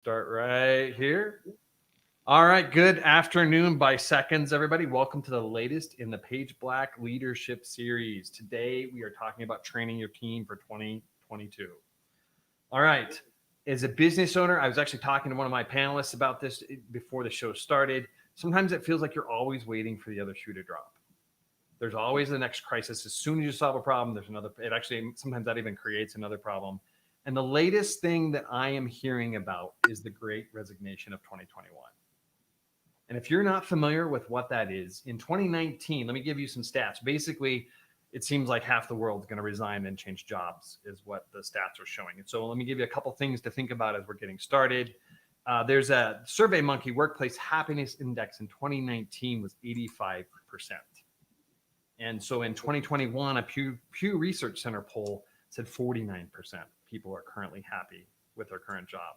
Start right here. All right. Good afternoon by seconds, everybody. Welcome to the latest in the Page Black Leadership Series. Today, we are talking about training your team for 2022. All right. As a business owner, I was actually talking to one of my panelists about this before the show started. Sometimes it feels like you're always waiting for the other shoe to drop. There's always the next crisis. As soon as you solve a problem, there's another. It actually, sometimes that even creates another problem. And the latest thing that I am hearing about is the great resignation of 2021. And if you're not familiar with what that is, in 2019, let me give you some stats. Basically, it seems like half the world is going to resign and change jobs, is what the stats are showing. And so let me give you a couple things to think about as we're getting started. There's a Survey Monkey Workplace Happiness Index in 2019 was 85%. And so in 2021, a Pew Research Center poll said 49% people are currently happy with their current job.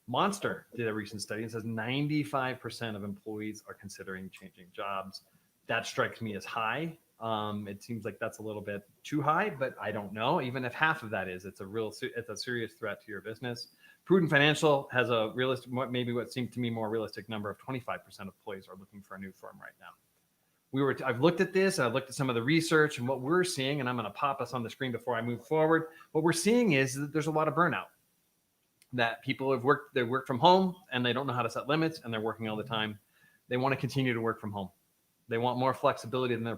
Monster did a recent study and says 95% of employees are considering changing jobs. That strikes me as high. It seems like that's a little bit too high, but I don't know. Even if half of that is, it's a serious threat to your business. Prudent Financial has a realistic, maybe what seemed to me more realistic number of 25% of employees are looking for a new firm right now. I've looked at this, I've looked at some of the research, and what we're seeing, and I'm going to pop us on the screen before I move forward. What we're seeing is that there's a lot of burnout. That people they work from home and they don't know how to set limits, and they're working all the time. They want to continue to work from home. They want more flexibility than their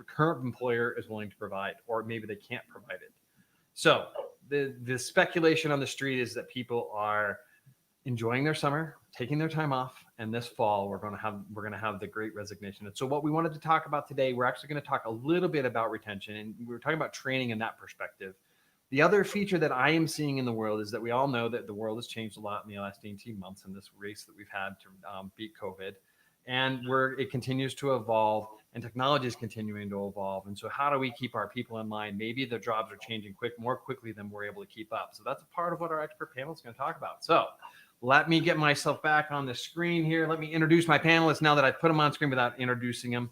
current employer is willing to provide, or maybe they can't provide it. So the speculation on the street is that people are enjoying their summer, taking their time off, and this fall we're going to have the great resignation. And so what we wanted to talk about today, we're actually going to talk a little bit about retention, and we were talking about training in that perspective. The other feature that I am seeing in the world is that we all know that the world has changed a lot in the last 18 months in this race that we've had to beat COVID, and it continues to evolve, and technology is continuing to evolve. And so how do we keep our people in line? Maybe their jobs are changing more quickly than we're able to keep up. So that's a part of what our expert panel is going to talk about. So let me get myself back on the screen here. Let me introduce my panelists now that I've put them on screen without introducing them.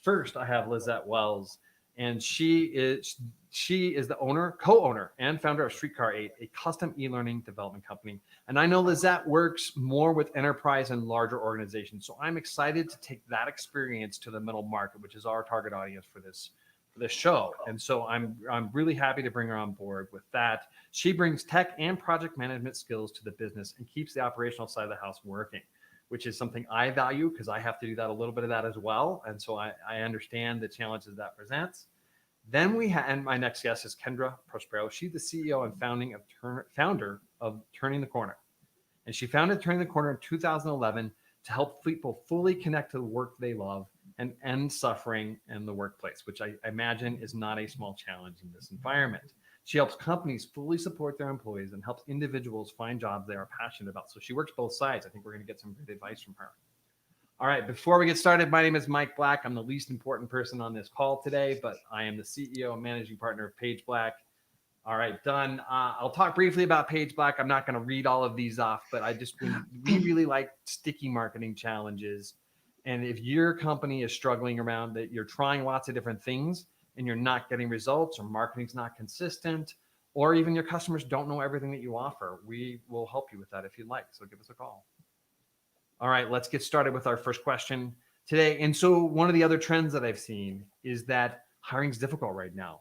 First, I have Lizette Wells, and she is the co-owner, and founder of Streetcar 8, a custom e-learning development company. And I know Lizette works more with enterprise and larger organizations, so I'm excited to take that experience to the middle market, which is our target audience for this show. And so I'm really happy to bring her on board with that. She brings tech and project management skills to the business and keeps the operational side of the house working, which is something I value because I have to do that, a little bit of that as well. And so I understand the challenges that presents. Then and my next guest is Kendra Prospero. She's the CEO and founder of Turning the Corner. And she founded Turning the Corner in 2011 to help people fully connect to the work they love and end suffering in the workplace, which I imagine is not a small challenge in this environment. She helps companies fully support their employees and helps individuals find jobs they are passionate about. So she works both sides. I think we're going to get some great advice from her. All right, before we get started, my name is Mike Black. I'm the least important person on this call today, but I am the CEO and managing partner of Page Black. All right, done. I'll talk briefly about Page Black. I'm not going to read all of these off, but we really like sticky marketing challenges. And if your company is struggling around that, you're trying lots of different things and you're not getting results, or marketing's not consistent, or even your customers don't know everything that you offer, we will help you with that if you'd like. So give us a call. All right, let's get started with our first question today. And so one of the other trends that I've seen is that hiring is difficult right now.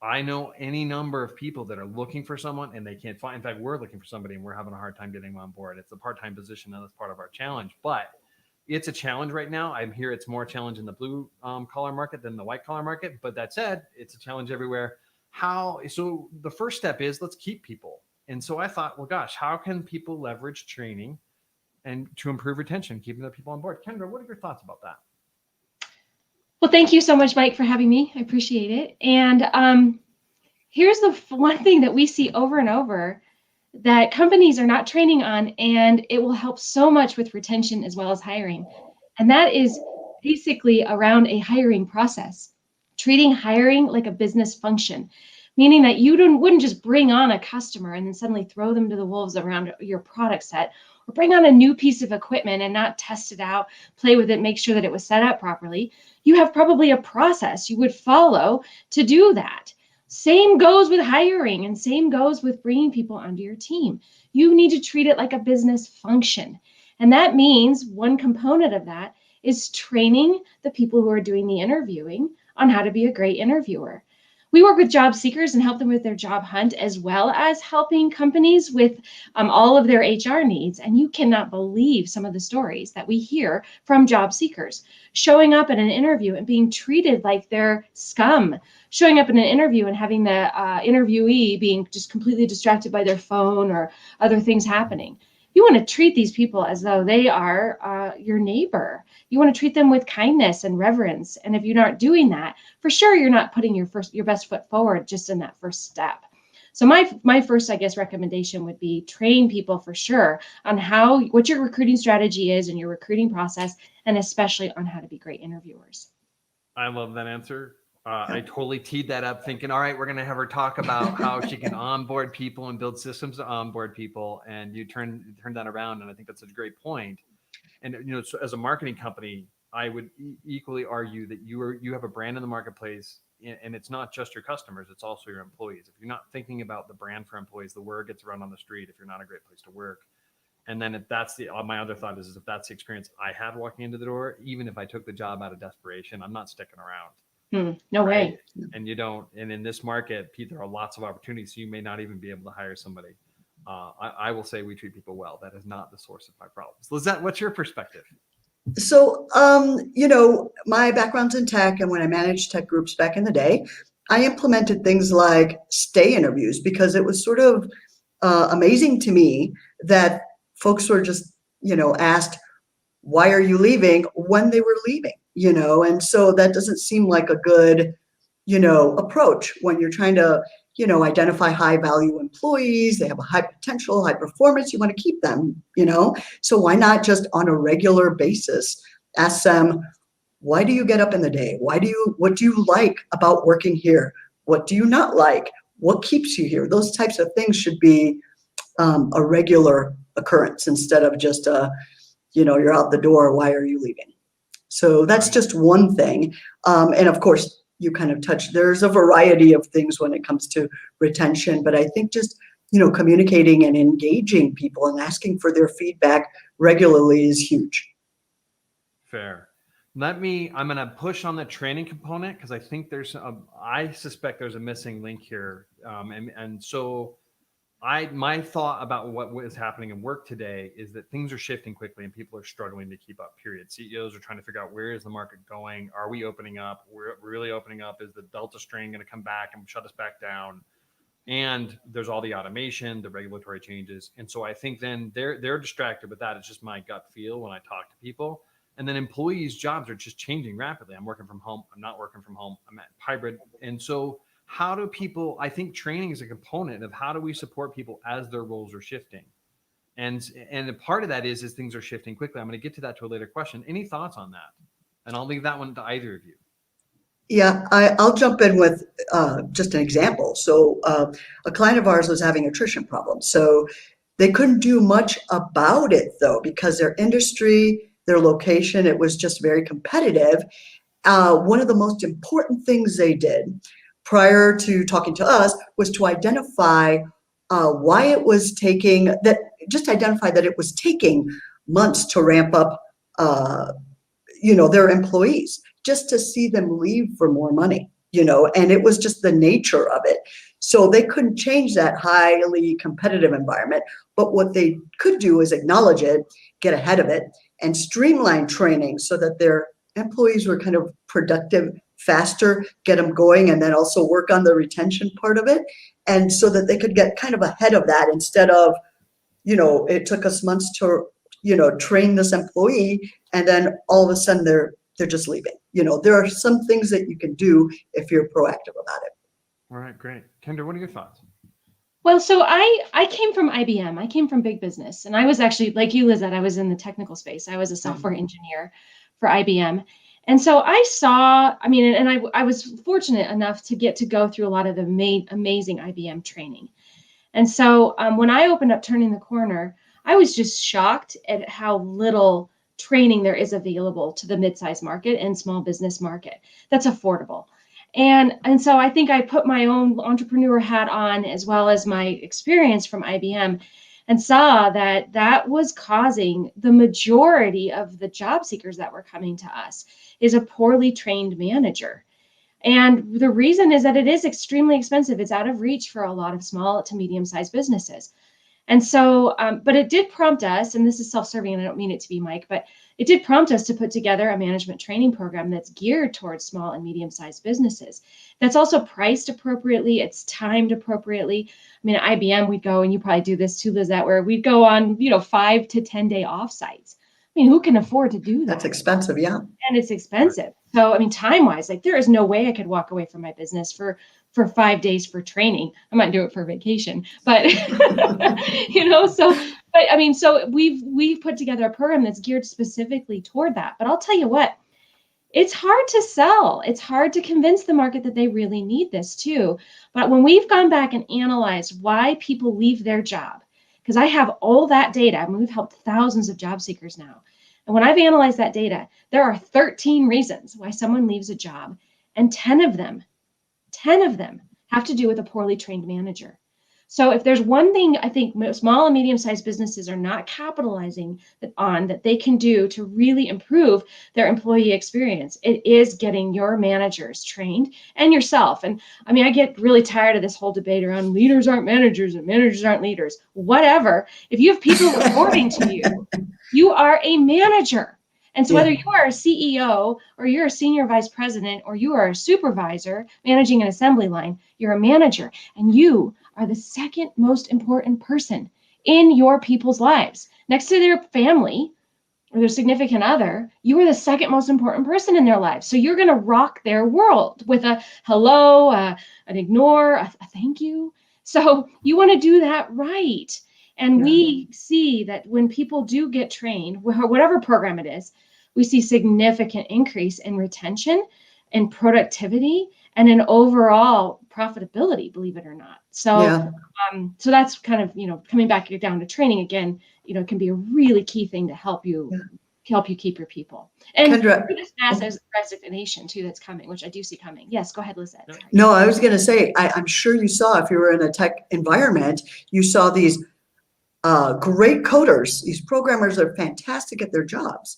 I know any number of people that are looking for someone and they can't find. In fact, we're looking for somebody and we're having a hard time getting them on board. It's a part-time position, and that's part of our challenge. But it's a challenge right now. I'm here. It's more challenge in the blue collar market than the white collar market. But that said, it's a challenge everywhere. So the first step is let's keep people. And so I thought, well, gosh, how can people leverage training and to improve retention, keeping their people on board? Kendra, what are your thoughts about that? Well, thank you so much, Mike, for having me. I appreciate it. And here's the one thing that we see over and over that companies are not training on, and it will help so much with retention as well as hiring. And that is basically around a hiring process, treating hiring like a business function, meaning that you wouldn't just bring on a customer and then suddenly throw them to the wolves around your product set, or bring on a new piece of equipment and not test it out, play with it, make sure that it was set up properly. You have probably a process you would follow to do that. Same goes with hiring, and same goes with bringing people onto your team. You need to treat it like a business function. And that means one component of that is training the people who are doing the interviewing on how to be a great interviewer. We work with job seekers and help them with their job hunt, as well as helping companies with all of their HR needs. And you cannot believe some of the stories that we hear from job seekers showing up at an interview and being treated like they're scum, showing up in an interview and having the interviewee being just completely distracted by their phone or other things happening. You want to treat these people as though they are your neighbor. You want to treat them with kindness and reverence. And if you're not doing that, for sure, you're not putting your best foot forward just in that first step. So my first, I guess, recommendation would be train people for sure on what your recruiting strategy is and your recruiting process, and especially on how to be great interviewers. I love that answer. I totally teed that up thinking, all right, we're going to have her talk about how she can onboard people and build systems to onboard people. And you turn that around. And I think that's a great point. And, so as a marketing company, I would equally argue that you have a brand in the marketplace, and it's not just your customers, it's also your employees. If you're not thinking about the brand for employees, the word gets around on the street if you're not a great place to work. And then if that's my other thought is if that's the experience I had walking into the door, even if I took the job out of desperation, I'm not sticking around. No right? way. And and in this market, Pete, there are lots of opportunities. So you may not even be able to hire somebody. I will say we treat people well. That is not the source of my problems. Lizette, what's your perspective? So, my background's in tech, and when I managed tech groups back in the day, I implemented things like stay interviews because it was sort of amazing to me that folks were just, asked, why are you leaving when they were leaving, and so that doesn't seem like a good, approach when you're trying to, identify high value employees. They have a high potential, high performance. You want to keep them, so why not just on a regular basis ask them, why do you get up in the day? What do you like about working here? What do you not like? What keeps you here? Those types of things should be a regular occurrence instead of just you're out the door. Why are you leaving? So that's just one thing. And of course, you kind of touched, there's a variety of things when it comes to retention, but I think just, communicating and engaging people and asking for their feedback regularly is huge. Fair. I'm going to push on the training component because I think I suspect there's a missing link here. And so my thought about what is happening in work today is that things are shifting quickly and people are struggling to keep up, period. CEOs are trying to figure out, where is the market going? Are we opening up? We're really opening up. Is the Delta strain going to come back and shut us back down? And there's all the automation, the regulatory changes. And so I think then they're distracted with that. It's just my gut feel when I talk to people. And then employees' jobs are just changing rapidly. I'm working from home. I'm not working from home. I'm at hybrid. And so how do people, I think training is a component of how do we support people as their roles are shifting? And a part of that is things are shifting quickly. I'm going to get to that to a later question. Any thoughts on that? And I'll leave that one to either of you. Yeah, I'll jump in with just an example. So a client of ours was having attrition problems. So they couldn't do much about it, though, because their industry, their location, it was just very competitive. One of the most important things they did prior to talking to us was to identify why it was taking that it was taking months to ramp up their employees, just to see them leave for more money, and it was just the nature of it. So they couldn't change that highly competitive environment, but what they could do is acknowledge it, get ahead of it, and streamline training so that their employees were kind of productive faster, get them going, and then also work on the retention part of it. And so that they could get kind of ahead of that instead of, it took us months to, train this employee, and then all of a sudden they're just leaving. There are some things that you can do if you're proactive about it. All right, great. Kendra, what are your thoughts? Well, so I came from IBM. I came from big business, and I was actually, like you, Lizette, I was in the technical space. I was a software engineer for IBM. And so I saw, and I was fortunate enough to get to go through a lot of the amazing IBM training. And so when I opened up Turning the Corner, I was just shocked at how little training there is available to the mid-size market and small business market that's affordable. And so I think I put my own entrepreneur hat on, as well as my experience from IBM, and saw that that was causing the majority of the job seekers that were coming to us is a poorly trained manager. And the reason is that it is extremely expensive. It's out of reach for a lot of small to medium-sized businesses. And so, but it did prompt us, and this is self-serving, and I don't mean it to be, Mike, but it did prompt us to put together a management training program that's geared towards small and medium-sized businesses. That's also priced appropriately. It's timed appropriately. I mean, at IBM, we'd go, and you probably do this too, Lizette, where we'd go on, 5 to 10 day offsites. I mean, who can afford to do that? That's expensive, yeah. And it's expensive. So, I mean, time-wise, like there is no way I could walk away from my business for 5 days for training. I might do it for vacation, but but I mean, so we've put together a program that's geared specifically toward that. But I'll tell you what, it's hard to sell. It's hard to convince the market that they really need this too. But when we've gone back and analyzed why people leave their job, because I have all that data, I mean, we've helped thousands of job seekers now. And when I've analyzed that data, there are 13 reasons why someone leaves a job, and 10 of them have to do with a poorly trained manager. So if there's one thing I think small and medium-sized businesses are not capitalizing on that they can do to really improve their employee experience, it is getting your managers trained and yourself. And I mean, I get really tired of this whole debate around leaders aren't managers and managers aren't leaders. Whatever. If you have people reporting to you, you are a manager. And so whether you are a CEO or you're a senior vice president or you are a supervisor managing an assembly line, you're a manager, and you are the second most important person in your people's lives. Next to their family or their significant other, you are the second most important person in their lives. So you're going to rock their world with a hello, an ignore, a thank you. So you want to do that right. And we see that when people do get trained, whatever program it is, we see significant increase in retention and productivity and in overall profitability, believe it or not. So, so that's kind of, coming back down to training again, can be a really key thing to help you keep your people. And Kendra, this mass resignation too that's coming, which I do see coming. Yes, go ahead, Lizette. Sorry. No, I was going to say, I'm sure you saw, if you were in a tech environment, you saw these great coders. These programmers are fantastic at their jobs.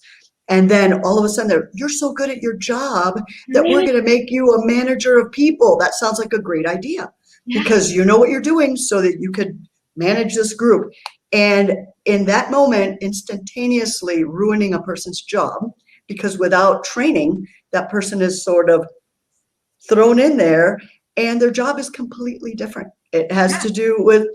And then all of a sudden, you're so good at your job that we're going to make you a manager of people. That sounds like a great idea because you know what you're doing so that you could manage this group. And in that moment, instantaneously ruining a person's job, because without training, that person is sort of thrown in there and their job is completely different. It has to do with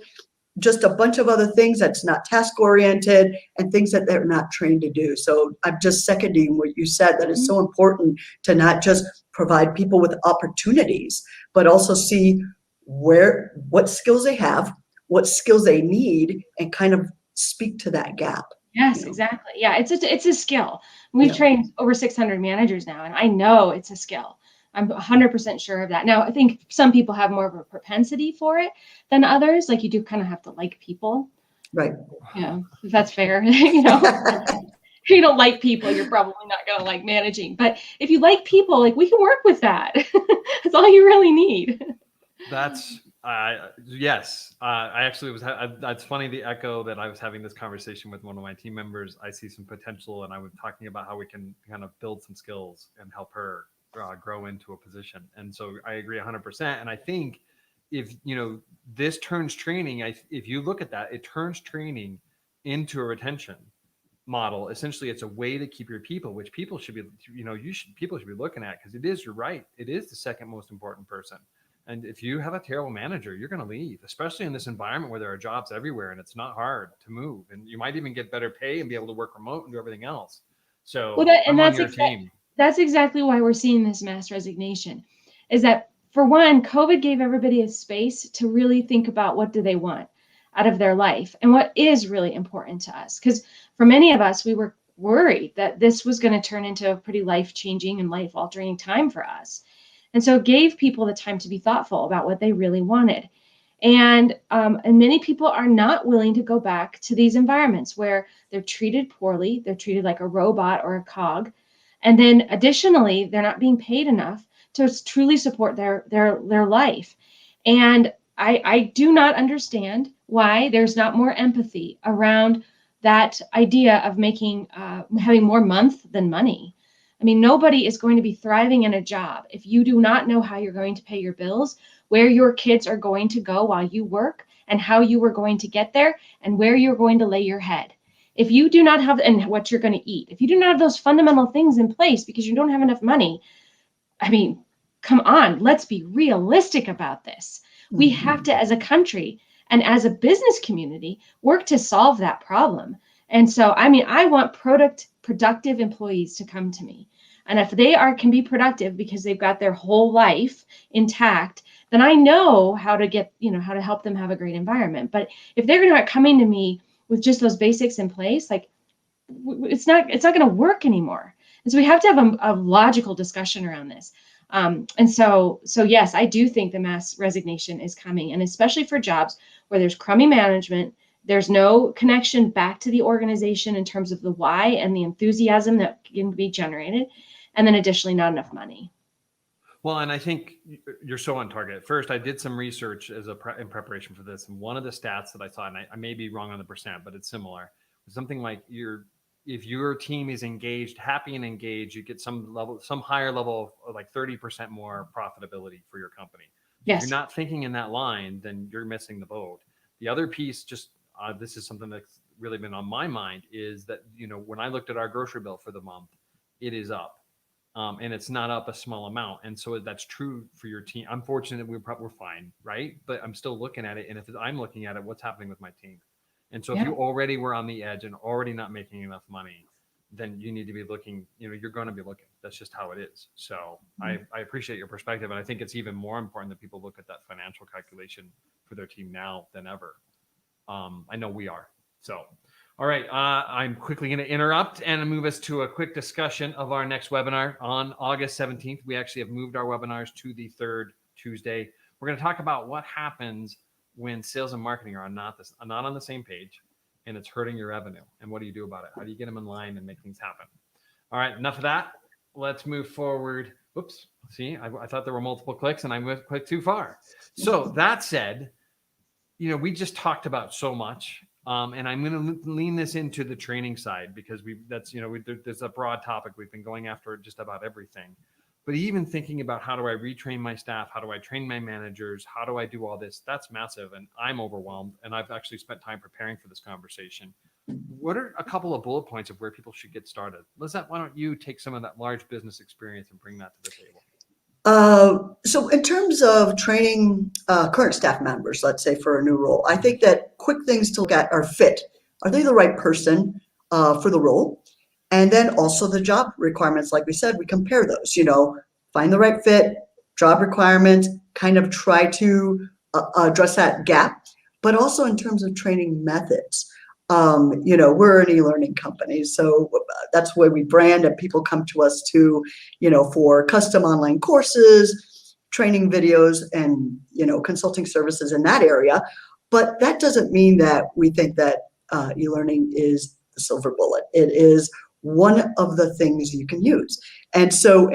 just a bunch of other things that's not task oriented and things that they're not trained to do. So I'm just seconding what you said, that it's so important to not just provide people with opportunities, but also see what skills they have, what skills they need, and kind of speak to that gap. Yes, exactly. Yeah, it's a skill. We've trained over 600 managers now, and I know it's a skill. I'm 100% sure of that. Now, I think some people have more of a propensity for it than others. Like you do kind of have to like people. Right. Yeah, if that's fair. If you don't like people, you're probably not going to like managing. But if you like people, like we can work with that. That's all you really need. That's yes. I actually was. That's funny. The echo that I was having this conversation with one of my team members. I see some potential, and I was talking about how we can kind of build some skills and help her grow into a position. And so I agree 100%. And I think if this turns training, if you look at that, it turns training into a retention model. Essentially, it's a way to keep your people, which people should be, people should be looking at, because you're right. It is the second most important person. And if you have a terrible manager, you're going to leave, especially in this environment where there are jobs everywhere and it's not hard to move. And you might even get better pay and be able to work remote and do everything else. So I'm on your team. That's exactly why we're seeing this mass resignation, is that for one, COVID gave everybody a space to really think about what do they want out of their life and what is really important to us. Because for many of us, we were worried that this was going to turn into a pretty life-changing and life-altering time for us. And so it gave people the time to be thoughtful about what they really wanted. And many people are not willing to go back to these environments where they're treated poorly, they're treated like a robot or a cog. And then additionally, they're not being paid enough to truly support their life. And I do not understand why there's not more empathy around that idea of having more month than money. I mean, nobody is going to be thriving in a job if you do not know how you're going to pay your bills, where your kids are going to go while you work, and how you are going to get there, and where you're going to lay your head. If you do not have, and what you're going to eat, if you do not have those fundamental things in place because you don't have enough money, I mean, come on, let's be realistic about this. We have to, as a country and as a business community, work to solve that problem. And so, I mean, I want productive employees to come to me. And if they can be productive because they've got their whole life intact, then I know how to help them have a great environment. But if they're not coming to me with just those basics in place, like it's not going to work anymore. And so we have to have a logical discussion around this. And so yes, I do think the mass resignation is coming, and especially for jobs where there's crummy management, there's no connection back to the organization in terms of the why and the enthusiasm that can be generated, and then additionally not enough money. Well, and I think you're so on target. First, I did some research in preparation for this, and one of the stats that I saw, and I may be wrong on the percent, but it's similar, something like if your team is engaged, happy and engaged, you get some higher level of like 30% more profitability for your company. Yes. If you're not thinking in that line, then you're missing the boat. The other piece, this is something that's really been on my mind, is that, when I looked at our grocery bill for the month, it is up. And it's not up a small amount. And so that's true for your team. I'm fortunate we're fine, right? But I'm still looking at it. And if I'm looking at it, what's happening with my team? And so if you already were on the edge and already not making enough money, then you need to be looking, you're going to be looking. That's just how it is. So I appreciate your perspective. And I think it's even more important that people look at that financial calculation for their team now than ever. I know we are. So, all right. I'm quickly going to interrupt and move us to a quick discussion of our next webinar on August 17th. We actually have moved our webinars to the third Tuesday. We're going to talk about what happens when sales and marketing are not on the same page, and it's hurting your revenue. And what do you do about it? How do you get them in line and make things happen? All right, enough of that. Let's move forward. Oops. See, I thought there were multiple clicks and I clicked too far. So that said, we just talked about so much. And I'm going to lean this into the training side because there's a broad topic. We've been going after just about everything. But even thinking about how do I retrain my staff? How do I train my managers? How do I do all this? That's massive. And I'm overwhelmed. And I've actually spent time preparing for this conversation. What are a couple of bullet points of where people should get started? Lizette, why don't you take some of that large business experience and bring that to the table? So in terms of training current staff members, let's say for a new role, I think that quick things to look at are fit. Are they the right person for the role? And then also the job requirements, like we said, we compare those, find the right fit, job requirements, kind of try to address that gap, but also in terms of training methods. We're an e-learning company, so that's where we brand, and people come to us for custom online courses, training videos, and, consulting services in that area. But that doesn't mean that we think that e-learning is the silver bullet. It is one of the things you can use. And so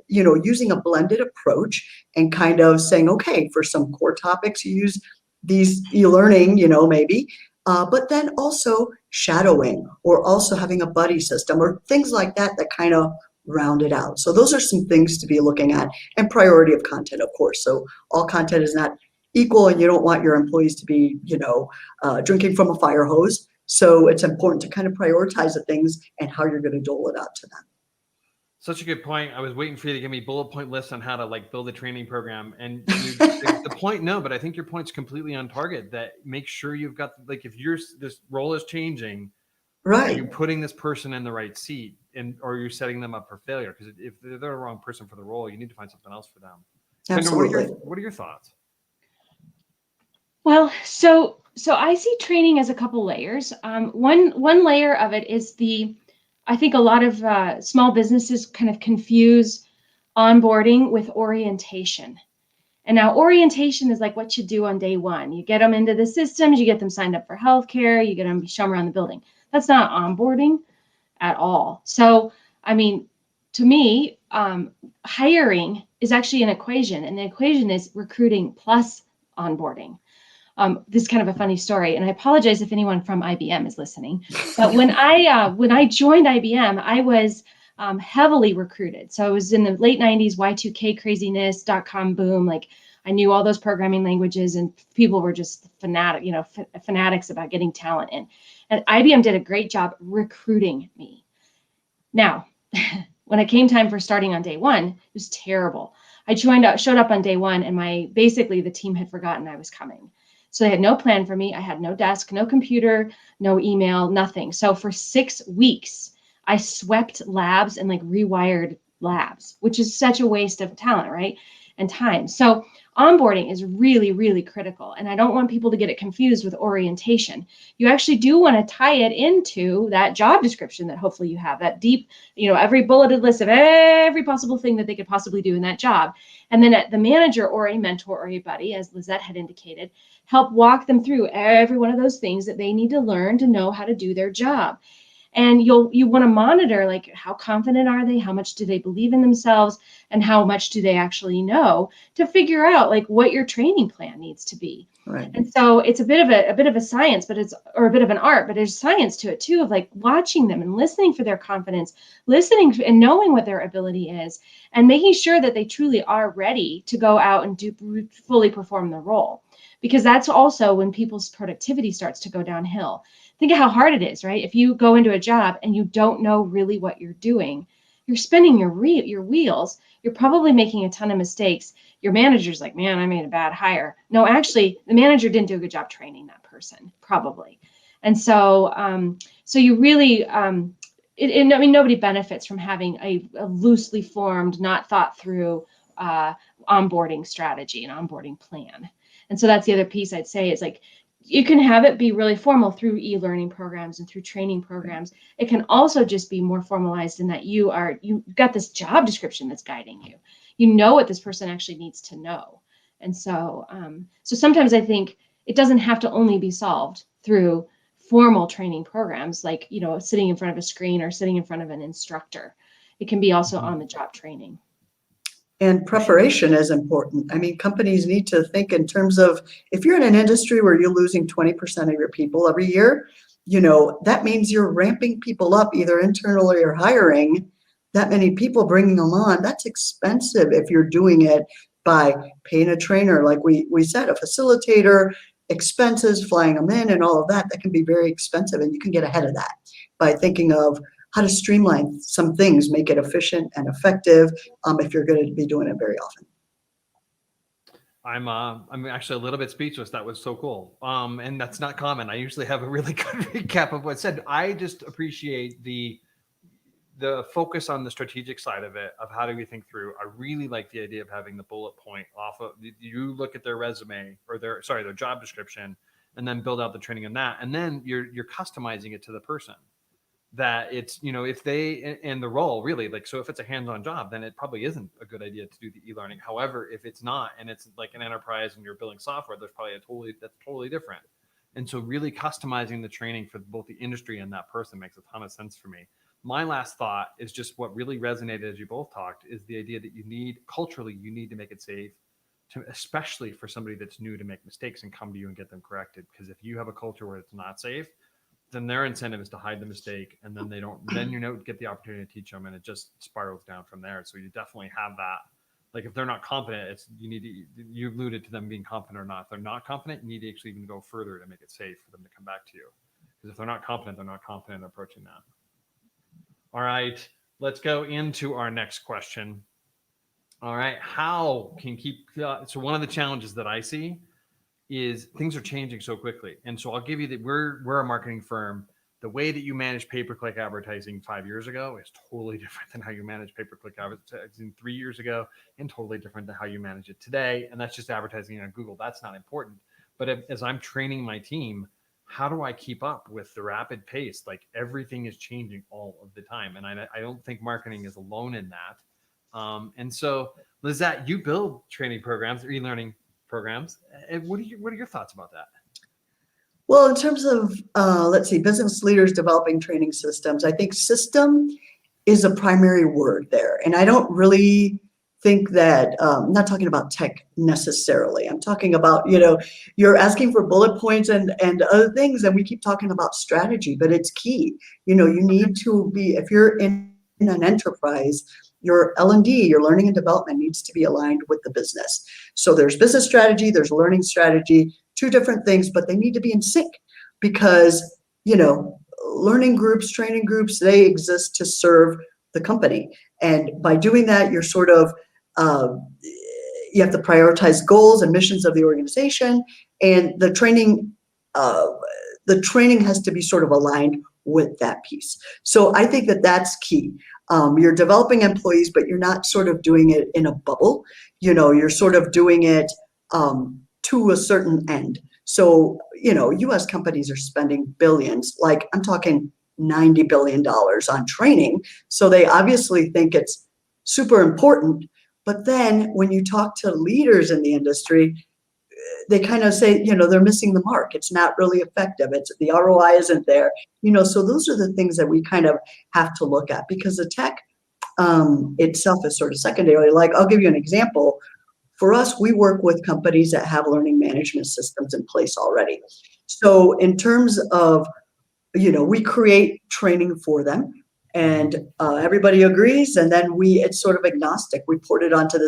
using a blended approach and kind of saying, okay, for some core topics, you use these e-learning, maybe, but then also shadowing or also having a buddy system or things like that kind of round it out. So those are some things to be looking at, and priority of content, of course. So all content is not equal, and you don't want your employees to be, drinking from a fire hose. So it's important to kind of prioritize the things and how you're going to dole it out to them. Such a good point. I was waiting for you to give me bullet point lists on how to build a training program. And the point, no, but I think your point's completely on target, that make sure you've got, if this role is changing, right, are you putting this person in the right seat, or you're setting them up for failure? Because if they're the wrong person for the role, you need to find something else for them. Absolutely. What are your thoughts? Well, so I see training as a couple layers. One layer of it is I think a lot of small businesses kind of confuse onboarding with orientation. And now orientation is like what you do on day one. You get them into the systems, you get them signed up for healthcare, you get them, show them around the building. That's not onboarding at all. So, I mean, to me, hiring is actually an equation, and the equation is recruiting plus onboarding. This is kind of a funny story, and I apologize if anyone from IBM is listening. But when I joined IBM, I was heavily recruited. So I was in the late 90s, Y2K craziness, .com boom. Like I knew all those programming languages, and people were just fanatics about getting talent in. And IBM did a great job recruiting me. Now, when it came time for starting on day one, it was terrible. I showed up on day one, and basically the team had forgotten I was coming. So they had no plan for me. I had no desk, no computer, no email, nothing. So for 6 weeks, I swept labs and like rewired labs, which is such a waste of talent, right? And time. So onboarding is really, really critical. And I don't want people to get it confused with orientation. You actually do want to tie it into that job description that hopefully you have, that deep, every bulleted list of every possible thing that they could possibly do in that job. And then the manager or a mentor or a buddy, as Lizette had indicated, help walk them through every one of those things that they need to learn to know how to do their job. And you want to monitor, like, how confident are they? How much do they believe in themselves? And how much do they actually know, to figure out like what your training plan needs to be. Right. And so it's a bit of a science, or a bit of an art, but there's science to it too, of like watching them and listening for their confidence, listening and knowing what their ability is, and making sure that they truly are ready to go out and fully perform the role. Because that's also when people's productivity starts to go downhill. Think of how hard it is, right? If you go into a job and you don't know really what you're doing, you're spinning your wheels. You're probably making a ton of mistakes. Your manager's like, man, I made a bad hire. No, actually, the manager didn't do a good job training that person, probably. And so, so you really, nobody benefits from having a loosely formed, not thought through onboarding strategy and onboarding plan. And so that's the other piece I'd say is like, you can have it be really formal through e-learning programs and through training programs. It can also just be more formalized in that you've got this job description that's guiding you. You know what this person actually needs to know. And so, so sometimes I think it doesn't have to only be solved through formal training programs, like, sitting in front of a screen or sitting in front of an instructor. It can be also on the job training. And preparation is important. I mean, companies need to think in terms of, if you're in an industry where you're losing 20% of your people every year, that means you're ramping people up either internally or hiring that many people, bringing them on. That's expensive if you're doing it by paying a trainer, like we said, a facilitator, expenses, flying them in and all of that. That can be very expensive, and you can get ahead of that by thinking of how to streamline some things, make it efficient and effective, if you're going to be doing it very often. I'm actually a little bit speechless. That was so cool. And that's not common. I usually have a really good recap of what's said. I just appreciate the focus on the strategic side of it, of how do we think through. I really like the idea of having the bullet point off of, you look at their resume or their job description, and then build out the training on that. And then you're customizing it to the person. That it's, if they, and the role really, like, so if it's a hands-on job, then it probably isn't a good idea to do the e-learning. However, if it's not, and it's like an enterprise and you're building software, there's probably that's totally different. And so really customizing the training for both the industry and that person makes a ton of sense for me. My last thought is just what really resonated as you both talked is the idea that culturally, you need to make it safe, especially for somebody that's new, to make mistakes and come to you and get them corrected. Because if you have a culture where it's not safe, then their incentive is to hide the mistake, and then get the opportunity to teach them, and it just spirals down from there. So you definitely have that. Like, if they're not confident, you alluded to them being confident or not. If they're not confident, you need to actually even go further to make it safe for them to come back to you. Because if they're not confident in approaching that. All right, let's go into our next question. All right, how can so one of the challenges that I see is things are changing so quickly. And so I'll give you that we're a marketing firm. The way that you manage pay-per-click advertising 5 years ago is totally different than how you manage pay-per-click advertising 3 years ago, and totally different than how you manage it today. And that's just advertising on Google. That's not important. But as I'm training my team, how do I keep up with the rapid pace? Like, everything is changing all of the time. And I don't think marketing is alone in that. And so, Lizette, you build training programs or e-learning programs. What are your thoughts about that? Well, in terms of, business leaders developing training systems, I think system is a primary word there. And I don't really think that, I'm not talking about tech necessarily. I'm talking about, you're asking for bullet points and other things, and we keep talking about strategy, but it's key. You need to be, if you're in an enterprise, your L&D, your learning and development, needs to be aligned with the business. So there's business strategy, there's learning strategy, two different things, but they need to be in sync because, learning groups, training groups, they exist to serve the company. And by doing that, you're sort of, you have to prioritize goals and missions of the organization, and the training has to be sort of aligned with that piece. So I think that that's key. You're developing employees, but you're not sort of doing it in a bubble. You're sort of doing it to a certain end. So, US companies are spending billions, like I'm talking $90 billion on training. So they obviously think it's super important. But then when you talk to leaders in the industry, they kind of say, they're missing the mark. It's not really effective. The ROI isn't there. So those are the things that we kind of have to look at, because the tech itself is sort of secondary. Like, I'll give you an example. For us, we work with companies that have learning management systems in place already. So in terms of, we create training for them, and everybody agrees, and then it's sort of agnostic. We port it onto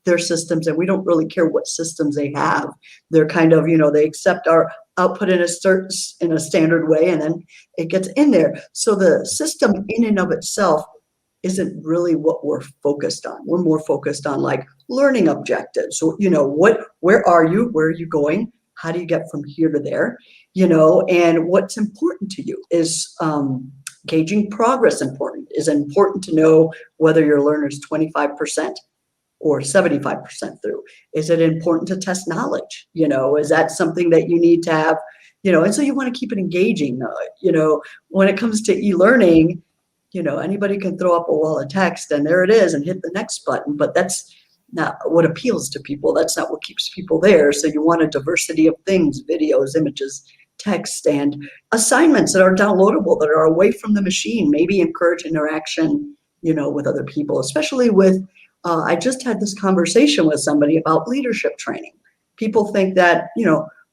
their systems, and we don't really care what systems they have. They're kind of, they accept our output in a standard way, and then it gets in there. So the system in and of itself isn't really what we're focused on. We're more focused on like learning objectives. So, where are you? Where are you going? How do you get from here to there? And what's important to you is gauging progress. Is important to know whether your learner is 25% or 75% through. Is it important to test knowledge? Is that something that you need to have? And so you want to keep it engaging. When it comes to e-learning, anybody can throw up a wall of text and there it is and hit the next button, but that's not what appeals to people. That's not what keeps people there. So you want a diversity of things: videos, images, text, and assignments that are downloadable, that are away from the machine, maybe encourage interaction, with other people, especially with, I just had this conversation with somebody about leadership training. People think that,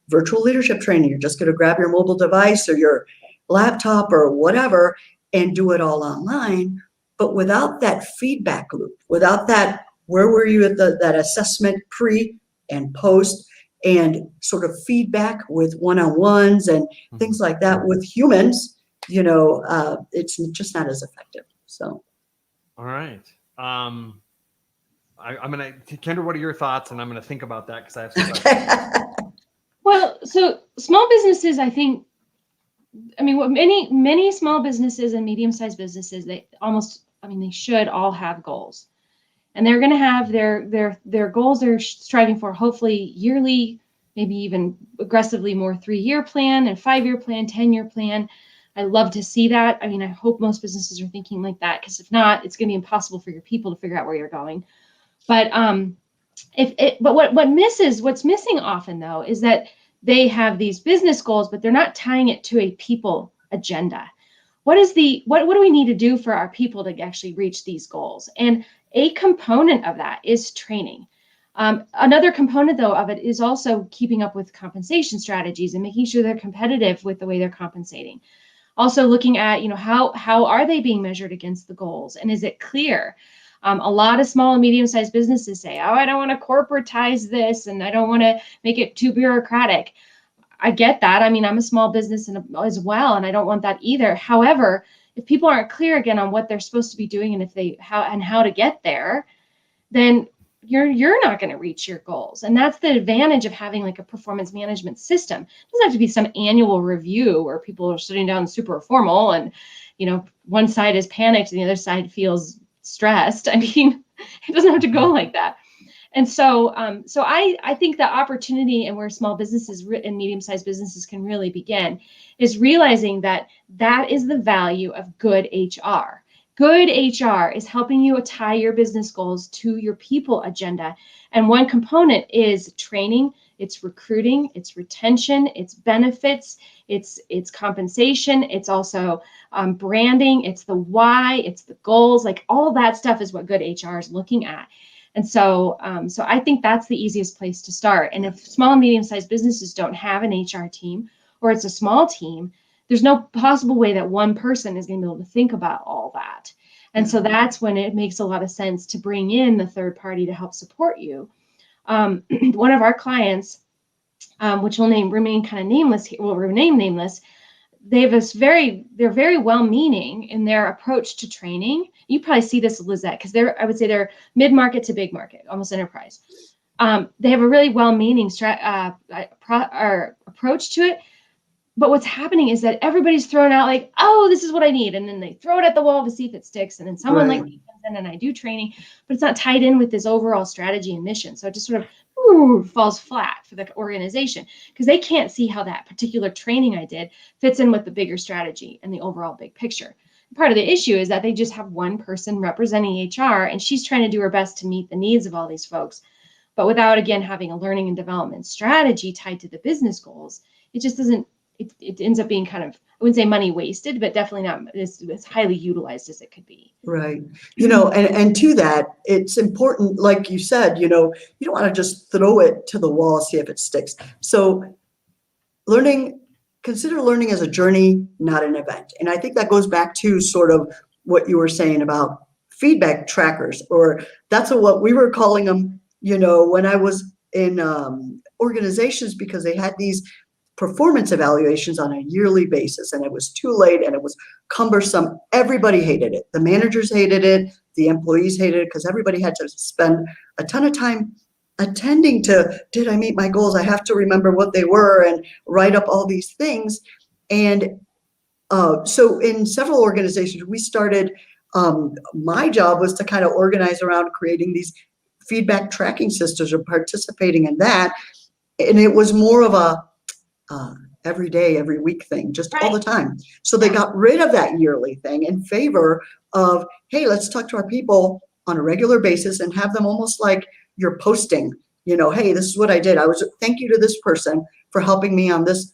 virtual leadership training, you're just going to grab your mobile device or your laptop or whatever and do it all online. But without that feedback loop, without that, where were you at that assessment pre and post, and sort of feedback with one-on-ones and things like that with humans, it's just not as effective. So. All right. I'm going to, Kendra, what are your thoughts? And I'm going to think about that because I have some questions. Well, so small businesses, I think, what many small businesses and medium-sized businesses, they should all have goals. And they're going to have their goals they're striving for, hopefully yearly, maybe even aggressively more 3-year plan and 5-year plan, 10-year plan. I love to see that. I hope most businesses are thinking like that, because if not, it's going to be impossible for your people to figure out where you're going. But what's missing often though is that they have these business goals, but they're not tying it to a people agenda. What do we need to do for our people to actually reach these goals? And a component of that is training. Another component, though, of it is also keeping up with compensation strategies and making sure they're competitive with the way they're compensating. Also looking at, how are they being measured against the goals, and is it clear? A lot of small and medium-sized businesses say, I don't want to corporatize this, and I don't want to make it too bureaucratic. I get that. I'm a small business as well, and I don't want that either. However, if people aren't clear again on what they're supposed to be doing and how to get there, then you're not going to reach your goals. And that's the advantage of having like a performance management system. It doesn't have to be some annual review where people are sitting down super formal and, one side is panicked and the other side feels stressed. It doesn't have to go like that. And so I think the opportunity, and where small businesses and medium-sized businesses can really begin, is realizing that is the value of good HR. Good HR is helping you tie your business goals to your people agenda. And one component is training, it's recruiting, it's retention, it's benefits, it's compensation, it's also branding, it's the why, it's the goals, like all that stuff is what good HR is looking at. And so, so I think that's the easiest place to start. And if small and medium-sized businesses don't have an HR team, or it's a small team, there's no possible way that one person is going to be able to think about all that. And so that's when it makes a lot of sense to bring in the third party to help support you. One of our clients, which will remain kind of nameless, will remain nameless. They're very well-meaning in their approach to training. You probably see this, Lizette, because I would say they're mid-market to big market, almost enterprise. They have a really well-meaning approach to it. But what's happening is that everybody's thrown out like, oh, this is what I need. And then they throw it at the wall to see if it sticks. And then someone like me comes in and I do training, but it's not tied in with this overall strategy and mission. So it just sort of falls flat for the organization because they can't see how that particular training I did fits in with the bigger strategy and the overall big picture. Part of the issue is that they just have one person representing HR and she's trying to do her best to meet the needs of all these folks. But without, again, having a learning and development strategy tied to the business goals, it just doesn't, it ends up being kind of, I wouldn't say money wasted, but definitely not as highly utilized as it could be. Right. And to that, it's important, like you said, you don't want to just throw it to the wall, see if it sticks. So consider learning as a journey, not an event. And I think that goes back to sort of what you were saying about feedback trackers, or that's what we were calling them, when I was in organizations, because they had these performance evaluations on a yearly basis, and it was too late and it was cumbersome. Everybody hated it. The managers hated it. The employees hated it because everybody had to spend a ton of time attending to, did I meet my goals? I have to remember what they were and write up all these things. And so in several organizations, we started, my job was to kind of organize around creating these feedback tracking systems or participating in that. And it was more of a every day, every week thing, just all the time. So they got rid of that yearly thing in favor of, hey, let's talk to our people on a regular basis and have them almost like you're posting, hey, this is what I did. Thank you to this person for helping me on this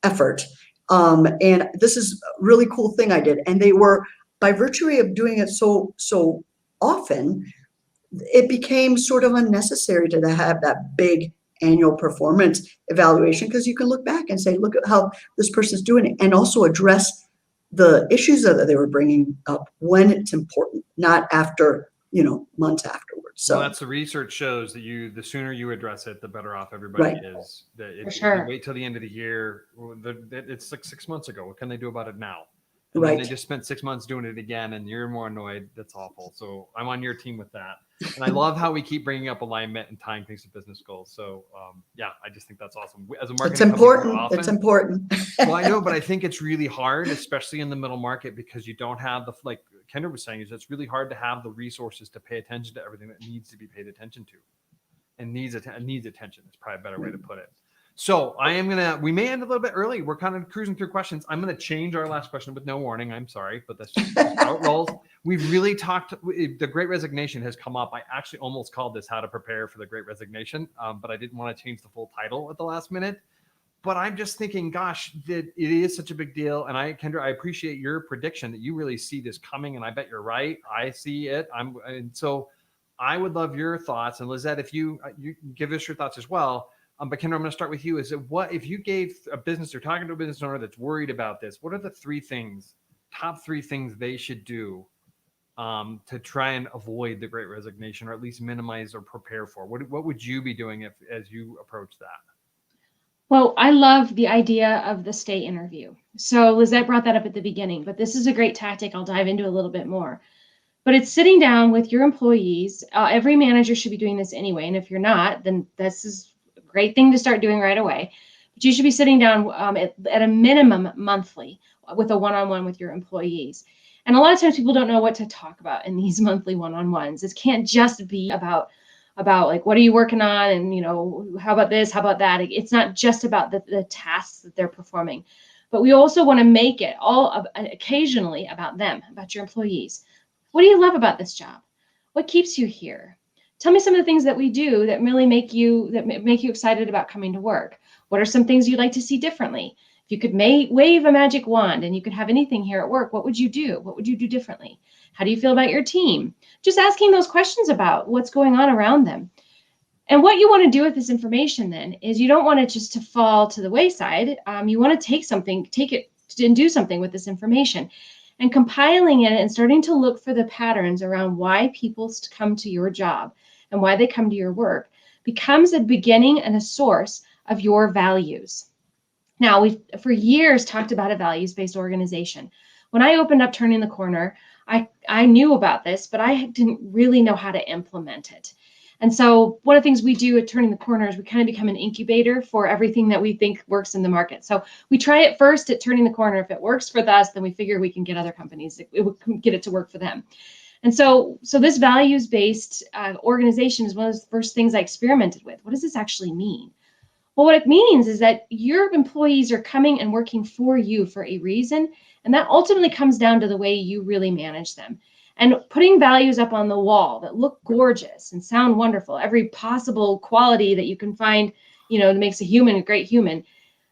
effort. And this is a really cool thing I did. And they were, by virtue of doing it so often, it became sort of unnecessary to have that big annual performance evaluation, because you can look back and say, look at how this person's doing it, and also address the issues that they were bringing up when it's important, not after, months afterwards. So that's the research shows that the sooner you address it, the better off everybody is. For sure. You wait till the end of the year. It's like 6 months ago. What can they do about it now? And then they just spent 6 months doing it again, and you're more annoyed. That's awful. So I'm on your team with that. And I love how we keep bringing up alignment and tying things to business goals. So I just think that's awesome. As a marketing it's important. It's important. Well, I know, but I think it's really hard, especially in the middle market, because you don't have like Kendra was saying, it's really hard to have the resources to pay attention to everything that needs to be paid attention to, and needs attention. Is probably a better way to put it. So we may end a little bit early. We're kind of cruising through questions. I'm going to change our last question with no warning. I'm sorry, but that's just how it rolls. We've really talked, the Great Resignation has come up. I actually almost called this How to Prepare for the Great Resignation, but I didn't want to change the full title at the last minute. But I'm just thinking, gosh, that it is such a big deal. And Kendra, I appreciate your prediction that you really see this coming, and I bet you're right. I see it. And so I would love your thoughts. And Lizette, if you give us your thoughts as well. But Kendra, I'm going to start with you. If you gave a business, or talking to a business owner that's worried about this, what are the top three things they should do to try and avoid the Great Resignation, or at least minimize or prepare for? What would you be doing as you approach that? Well, I love the idea of the stay interview. So Lizette brought that up at the beginning, but this is a great tactic. I'll dive into a little bit more. But it's sitting down with your employees. Every manager should be doing this anyway. And if you're not, then this is a great thing to start doing right away. But you should be sitting down at a minimum monthly with a one-on-one with your employees. And a lot of times people don't know what to talk about in these monthly one-on-ones. It can't just be about like, what are you working on? And, how about this? How about that? It's not just about the tasks that they're performing, but we also want to make it occasionally about them, about your employees. What do you love about this job? What keeps you here? Tell me some of the things that we do that really make you excited about coming to work. What are some things you'd like to see differently? If you could wave a magic wand and you could have anything here at work, what would you do? What would you do differently? How do you feel about your team? Just asking those questions about what's going on around them. And what you want to do with this information then is you don't want it just to fall to the wayside. You want to take it and do something with this information. And compiling it and starting to look for the patterns around why people come to your job and why they come to your work becomes a beginning and a source of your values. Now, we've for years talked about a values-based organization. When I opened up Turning the Corner, I knew about this, but I didn't really know how to implement it. And so one of the things we do at Turning the Corner is we kind of become an incubator for everything that we think works in the market. So we try it first at Turning the Corner. If it works for us, then we figure we can get other companies, get it to work for them. And so this values-based organization is one of the first things I experimented with. What does this actually mean? Well, what it means is that your employees are coming and working for you for a reason, and that ultimately comes down to the way you really manage them. And putting values up on the wall that look gorgeous and sound wonderful, every possible quality that you can find, that makes a human a great human,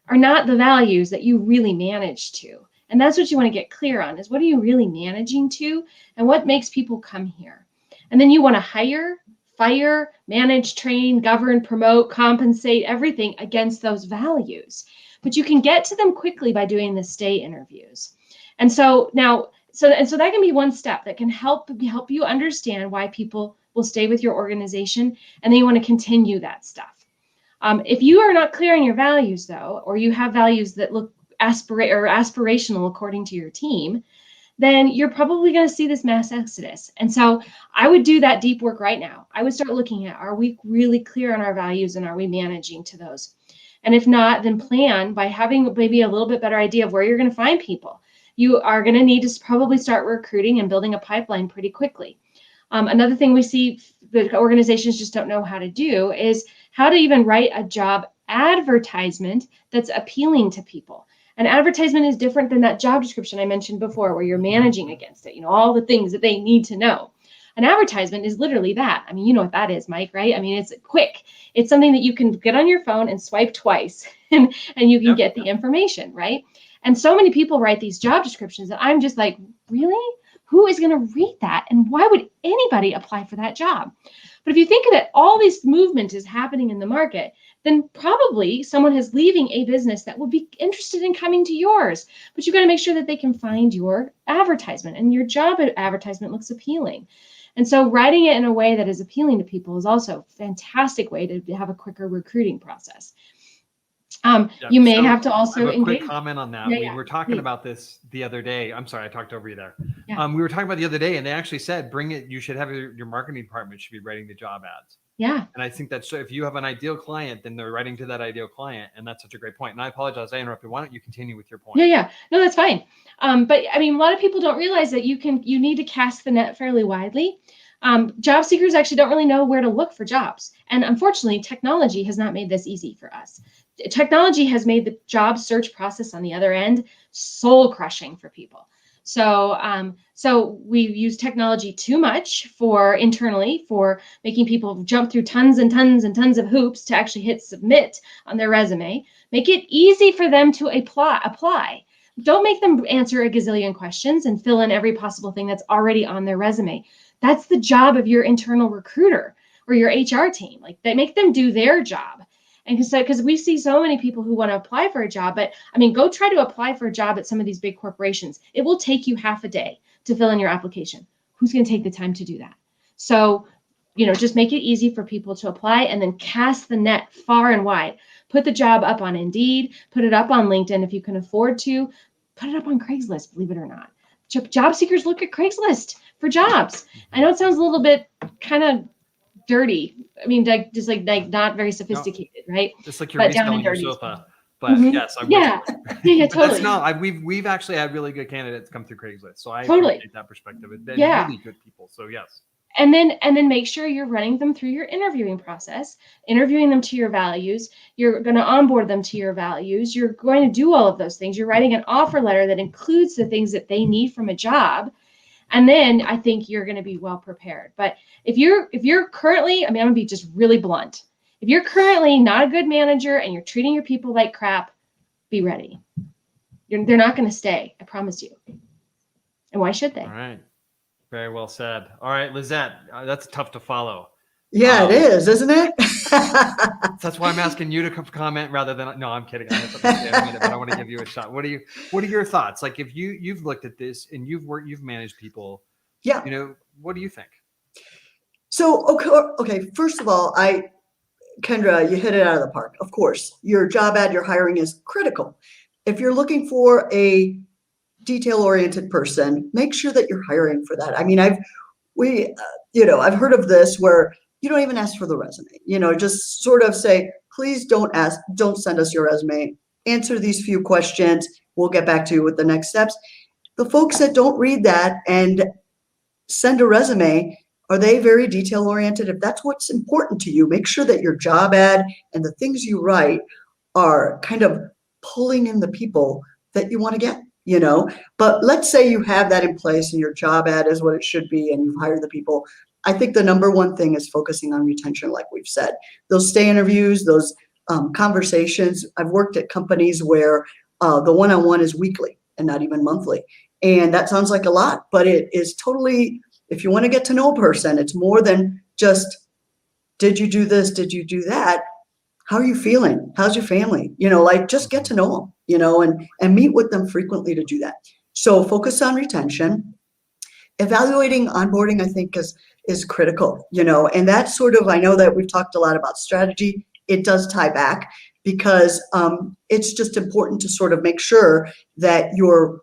are not the values that you really manage to. And that's what you want to get clear on, is what are you really managing to and what makes people come here? And then you want to hire, fire, manage, train, govern, promote, compensate, everything against those values. But you can get to them quickly by doing the stay interviews. And so now, so that can be one step that can help you understand why people will stay with your organization, and then you want to continue that stuff. If you are not clear on your values, though, or you have values that look aspirational according to your team, then you're probably going to see this mass exodus. And so I would do that deep work right now. I would start looking at, are we really clear on our values and are we managing to those? And if not, then plan by having maybe a little bit better idea of where you're going to find people. You are going to need to probably start recruiting and building a pipeline pretty quickly. Another thing we see that organizations just don't know how to do is how to even write a job advertisement that's appealing to people. An advertisement is different than that job description I mentioned before, where you're managing against it, all the things that they need to know. An advertisement is literally that. I mean, you know what that is, Mike, right? I mean, it's quick. It's something that you can get on your phone and swipe twice and you can get the information, right? And so many people write these job descriptions that I'm just like, really? Who is going to read that? And why would anybody apply for that job? But if you think of it, all this movement is happening in the market, then probably someone is leaving a business that would be interested in coming to yours. But you've got to make sure that they can find your advertisement, and your job advertisement looks appealing. And so writing it in a way that is appealing to people is also a fantastic way to have a quicker recruiting process. You may have to also I have a engage. quick comment on that. Yeah, we were talking please. about this the other day. I'm sorry, I talked over you there. Yeah. We were talking about the other day, and they actually said, bring it. You should have your marketing department should be writing the job ads. Yeah. And I think that's, so if you have an ideal client, then they're writing to that ideal client. And that's such a great point. And I apologize, I interrupted. Why don't you continue with your point? Yeah. No, that's fine. But I mean, a lot of people don't realize that you need to cast the net fairly widely. Job seekers actually don't really know where to look for jobs. And unfortunately, technology has not made this easy for us. Technology has made the job search process on the other end soul crushing for people. So we use technology too much internally for making people jump through tons and tons and tons of hoops to actually hit submit on their resume. Make it easy for them to apply. Don't make them answer a gazillion questions and fill in every possible thing that's already on their resume. That's the job of your internal recruiter or your HR team. Like, they make them do their job. And because we see so many people who want to apply for a job, but I mean, go try to apply for a job at some of these big corporations. It will take you half a day to fill in your application. Who's going to take the time to do that? So, just make it easy for people to apply, and then cast the net far and wide. Put the job up on Indeed, put it up on LinkedIn if you can afford to, put it up on Craigslist, believe it or not. Job seekers look at Craigslist for jobs. I know it sounds a little bit kind of dirty. I mean, just like not very sophisticated, right? Just like you're reselling your sofa. But yes, I'm yeah, but totally. That's not. We've actually had really good candidates come through Craigslist, so I appreciate that perspective. They're really good people. So yes. And then make sure you're running them through your interviewing process, interviewing them to your values. You're going to onboard them to your values. You're going to do all of those things. You're writing an offer letter that includes the things that they need from a job. And then I think you're going to be well prepared. But if you're currently, I mean, I'm going to be just really blunt. If you're currently not a good manager and you're treating your people like crap, be ready. They're not going to stay. I promise you. And why should they? All right. Very well said. All right, Lizette, that's tough to follow. Yeah, it is, isn't it? That's why I'm asking you to comment rather than, no, I'm kidding. I have something to say in a minute, but I want to give you a shot. What are your thoughts? Like if you've looked at this and you've managed people, Yeah. What do you think? So, okay. First of all, Kendra, you hit it out of the park. Of course, your job ad, your hiring is critical. If you're looking for a detail-oriented person, make sure that you're hiring for that. I mean, I've heard of this where you don't even ask for the resume. Just sort of say, please don't send us your resume. Answer these few questions. We'll get back to you with the next steps. The folks that don't read that and send a resume, are they very detail oriented? If that's what's important to you, make sure that your job ad and the things you write are kind of pulling in the people that you want to get. But let's say you have that in place and your job ad is what it should be and you've hired the people. I think the number one thing is focusing on retention, like we've said. Those stay interviews, those conversations. I've worked at companies where the one-on-one is weekly and not even monthly. And that sounds like a lot, but it is totally, if you want to get to know a person, it's more than just, did you do this? Did you do that? How are you feeling? How's your family? Just get to know them, and meet with them frequently to do that. So focus on retention. Evaluating onboarding, I think, is critical, and that's sort of, I know that we've talked a lot about strategy. It does tie back because it's just important to sort of make sure that you're,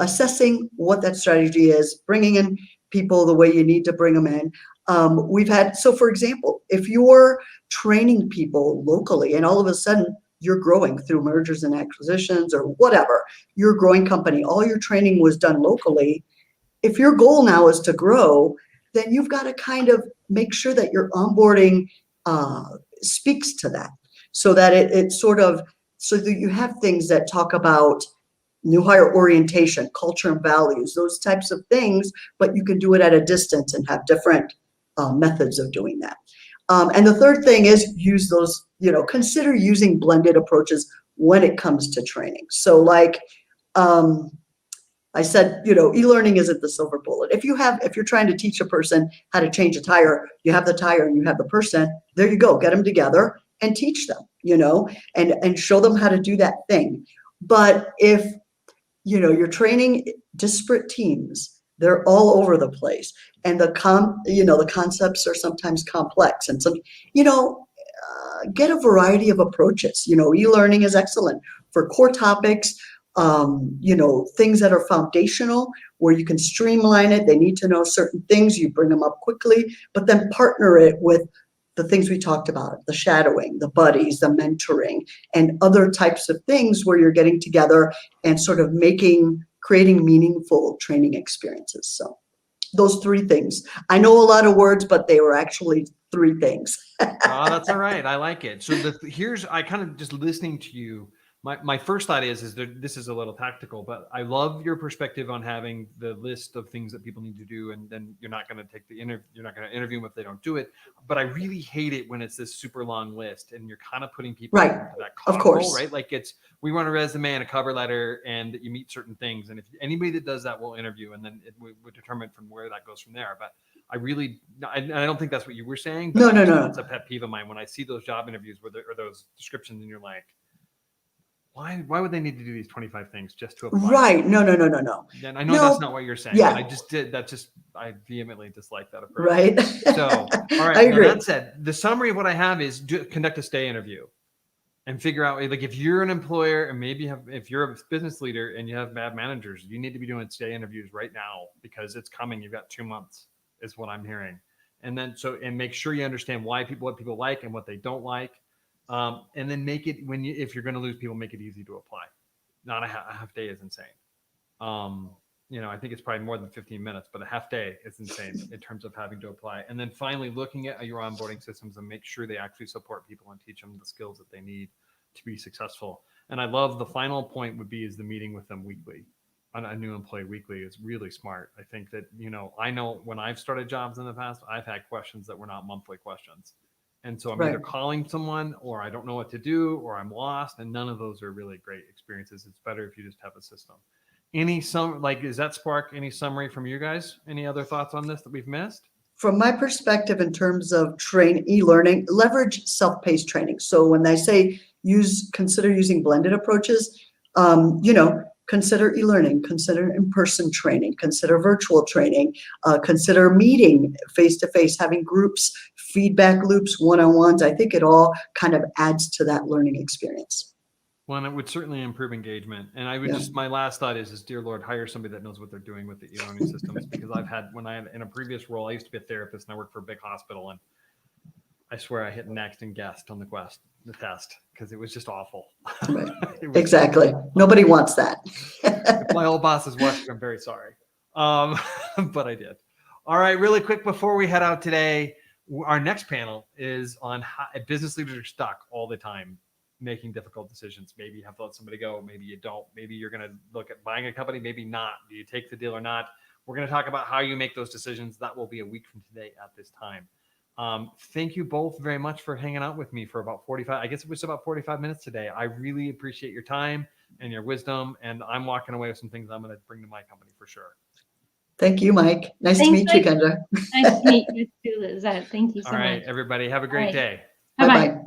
assessing what that strategy is, bringing in people the way you need to bring them in. So for example, if you're training people locally and all of a sudden you're growing through mergers and acquisitions or whatever, you're a growing company, all your training was done locally. If your goal now is to grow, then you've got to kind of make sure that your onboarding speaks to that, so that so that you have things that talk about new hire orientation, culture and values, those types of things, but you can do it at a distance and have different methods of doing that. And the third thing is use those, consider using blended approaches when it comes to training. So like I said, e-learning isn't the silver bullet. If you're trying to teach a person how to change a tire, you have the tire and you have the person, there you go, get them together and teach them, and show them how to do that thing. But if you're training disparate teams, they're all over the place, and the concepts are sometimes complex, and get a variety of approaches. E-learning is excellent for core topics, things that are foundational where you can streamline it. They need to know certain things, you bring them up quickly, but then partner it with the things we talked about, the shadowing, the buddies, the mentoring, and other types of things where you're getting together and sort of creating meaningful training experiences. So those three things. I know a lot of words, but they were actually three things. Oh, that's all right. I like it. So I kind of just listening to you. My first thought is that this is a little tactical, but I love your perspective on having the list of things that people need to do, and then you're not going to take you're not going to interview them if they don't do it. But I really hate it when it's this super long list, and you're kind of putting people Right. into that Of course, role, right? Like we want a resume and a cover letter, and you meet certain things, and if anybody that does that will interview, and then we determine from where that goes from there. But I don't think that's what you were saying. But No. That's a pet peeve of mine when I see those job interviews or those descriptions, and you're like, why would they need to do these 25 things just to apply? Right. No. And I know that's not what you're saying. Yeah. I vehemently dislike that approach. Right. So, all right. I agree. That said, the summary of what I have is conduct a stay interview and figure out, like, if you're an employer and if you're a business leader and you have bad managers, you need to be doing stay interviews right now because it's coming. You've got 2 months is what I'm hearing. And then, and make sure you understand what people like and what they don't like. And then make it if you're going to lose people, make it easy to apply. Not a half day is insane. I think it's probably more than 15 minutes, but a half day is insane in terms of having to apply. And then finally looking at your onboarding systems and make sure they actually support people and teach them the skills that they need to be successful. And I love the final point is the meeting with them weekly. A new employee weekly is really smart. I think that, I know when I've started jobs in the past, I've had questions that were not monthly questions. And so I'm Right. either calling someone or I don't know what to do or I'm lost. And none of those are really great experiences. It's better if you just have a system. Does that spark any summary from you guys? Any other thoughts on this that we've missed? From my perspective, in terms of e-learning, leverage self-paced training. So when I say consider using blended approaches, consider e-learning, consider in-person training, consider virtual training, consider meeting face-to-face, having groups, feedback loops, one-on-ones. I think it all kind of adds to that learning experience. Well, and it would certainly improve engagement. And I would my last thought is dear Lord, hire somebody that knows what they're doing with the e-learning systems. Because in a previous role, I used to be a therapist and I worked for a big hospital. And I swear I hit next and guessed on the test because it was just awful. Right. Exactly. Nobody wants that. If my old boss is watching, I'm very sorry. But I did. All right, really quick before we head out today, our next panel is on how business leaders are stuck all the time making difficult decisions. Maybe you have to let somebody go. Maybe you don't. Maybe you're going to look at buying a company. Maybe not. Do you take the deal or not? We're going to talk about how you make those decisions. That will be a week from today at this time. Thank you both very much for hanging out with me for about 45 minutes today. I really appreciate your time and your wisdom. And I'm walking away with some things I'm going to bring to my company for sure. Thank you, Mike. Nice to meet you, Kendra. Nice to meet you too, Lizette. Thank you so much. All right, everybody. Have a great day. Bye-bye. Bye-bye.